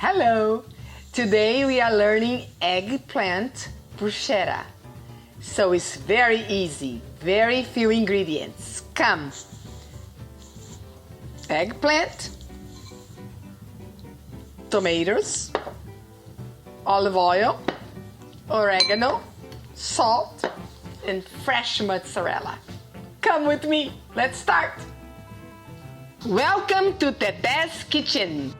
Hello! Today we are learning eggplant bruschetta. So it's very easy, very few ingredients. Come! Eggplant, tomatoes, olive oil, oregano, salt, and fresh mozzarella. Come with me, let's start! Welcome to Tete's kitchen.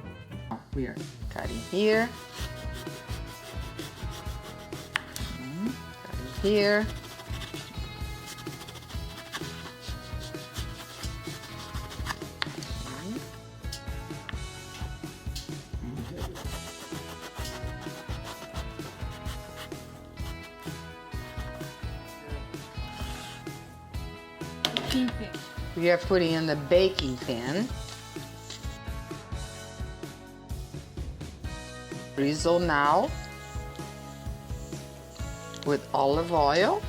We are cutting here, cutting here, we are putting in the baking pan. Drizzle now with olive oil.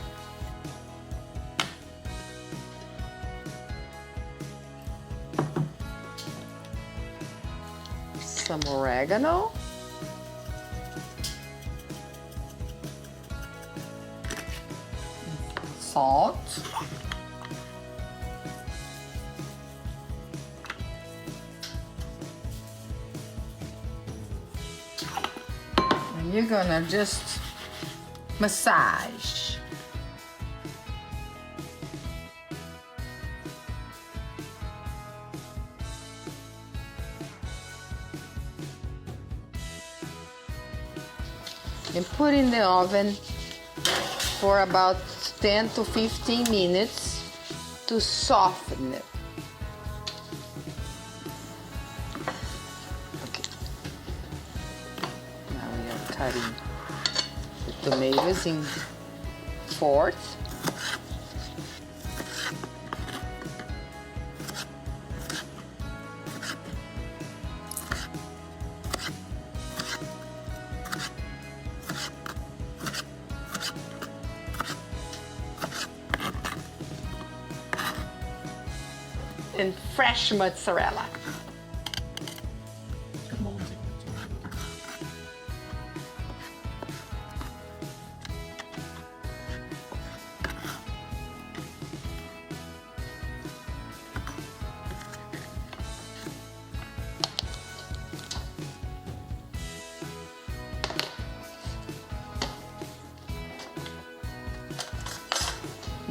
Some oregano. Salt. You're gonna just massage. And put in the oven for about 10 to 15 minutes to soften it. Cutting the tomatoes in fourths. And fresh mozzarella.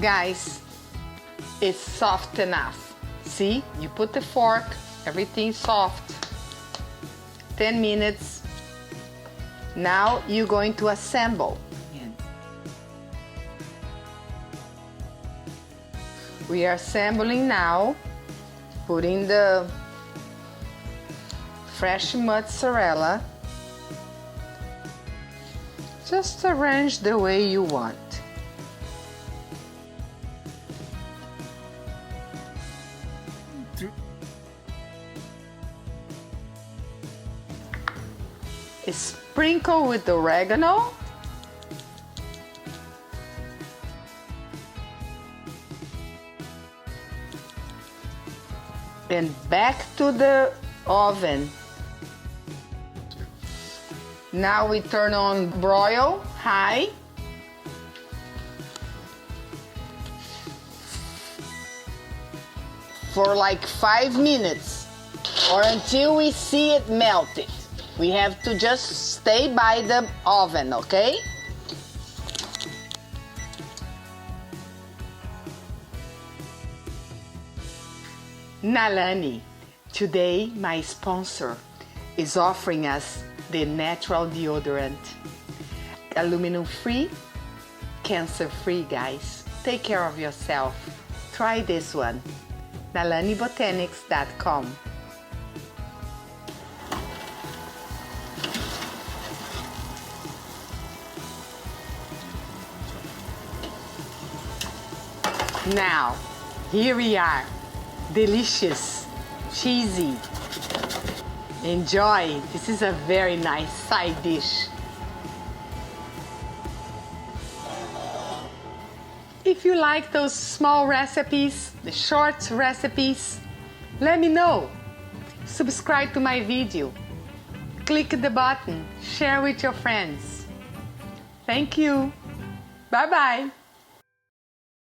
Guys, it's soft enough. See, you put the fork, everything's soft. 10 minutes. Now you're going to assemble. We are assembling now, putting the fresh mozzarella. Just arrange the way you want. Sprinkle with oregano. And back to the oven. Now we turn on broil high. For like 5 minutes or until we see it melted. We have to just stay by the oven, okay? Nalani, today my sponsor is offering us the natural deodorant. Aluminum-free, cancer-free, guys. Take care of yourself. Try this one. nalanibotanics.com. Now, here we are. Delicious, cheesy. Enjoy. This is a very nice side dish. If you like those small recipes, the short recipes, let me know. Subscribe to my video. click the button, share with your friends. Thank you. Bye-bye.